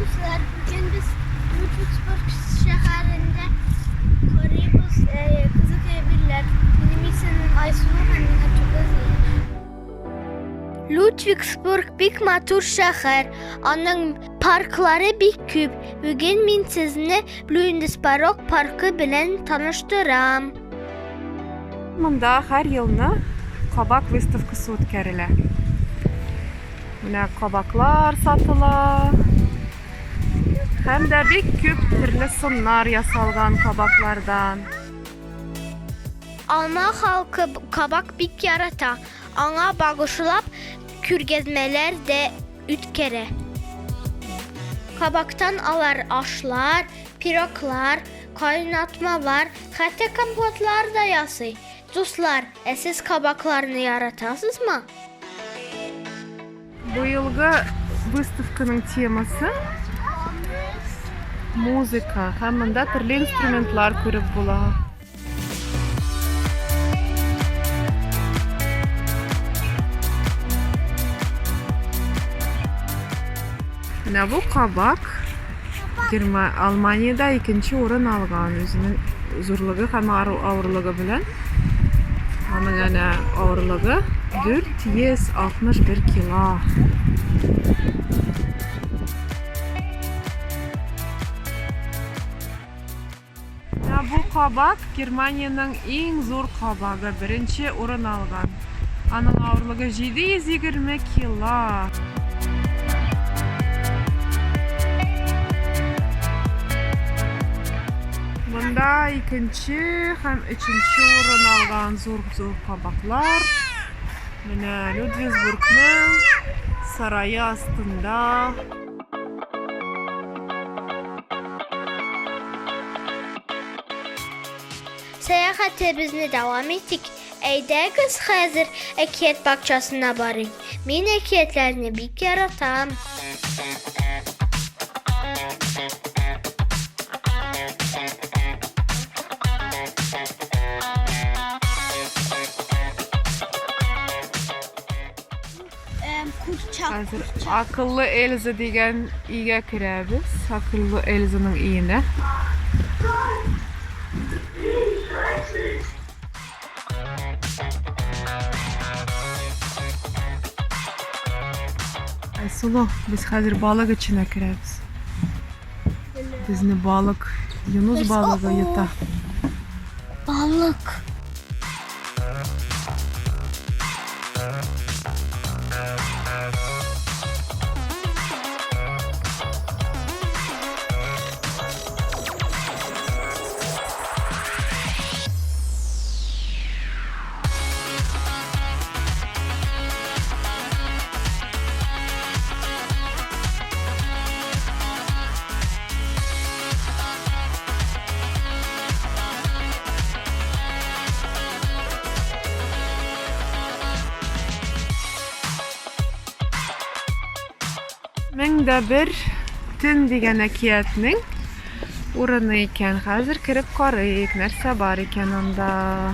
dostlar, bugün biz Ludwigsburg şehrinde Koribus Kızılköy birler. Benim isimim Aysun Hanım'a çok özledim. Ludwigsburg bik matur şehir. Onun parkları bik küp. Bugün ben sizni Ludwigsburg parkı bilen tanıştıram. Mında her yılını kabak выставкасы o'tkarilar. Buna kabaklar satılar. Hem de bir küp türlü sunlar yasalgan kabaklardan. Alman halkı kabak bik yarata. Ana bağışlap kürgezmeler de ütkere. Kabaktan alar aşlar, piroklar, kaynatmalar, hatta kompotlar da yasay. Dostlar, siz kabaklarını yaratasınız mı? Bu yılgı выставканың teması muzika. Hem bunda türlü instrumentlar görüp bula. Ne bu kabak? Almanya'da ikinci orun algan özünün zorluğu hem ağırlığı bilen. Onun yani ağırlığı 461 kilo. Ya bu kabak Germanya'nın en zor kabağı, birinci orun algan. Onun ağırlığı 720 kilo. Bunda ikinci hem üçüncü orun algan zor kabaklar. Yine Ludwigsburg'un sarayı aslında. Seyahatimizni devam ettik. Eydəqiz hazır ekiyet bakçasına barın. Min ekiyetlerini bir yaratam. Hazır akıllı Elza degen iyiye kirəbiz. Akıllı Elza'nın iyine. Sulu, biz hazır balık içine kirəbiz. Bizni balık, Yunus balığı yuta. Balık. Mende bir tün degen ekiyetning urunu iken hazır kirip qarayık, nerse var iken onda.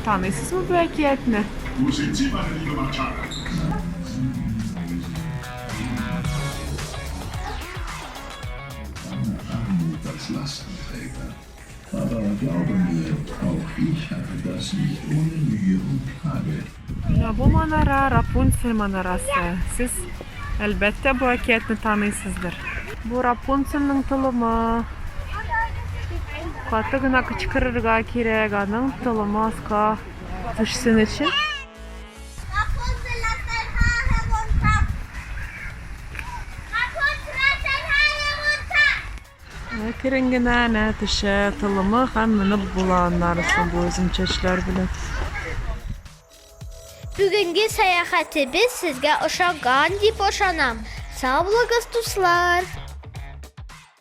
Tanıyorsunuz mu bu ekiyetini? Wo sind Sie, meine liebe Martha? Als Lastenträger. Aber glauben mir, auch ich habe das nicht ohne Mühe und Klage. Ya bu manara Rapunzel manarası. Siz elbette bu ekiyetini tanıyorsunuzdur. Bu Rapunzel'ın tılımı. Katı gına kıçkırırga kirek, anın tılımı aska düşsün için. Kirengine ne tişe tılımı hem minip bulanlarsın bu özüm çeşler bile. Bugünkü seyahatimiz sizge uşağın dip oşanam. Sağ olun dostlar.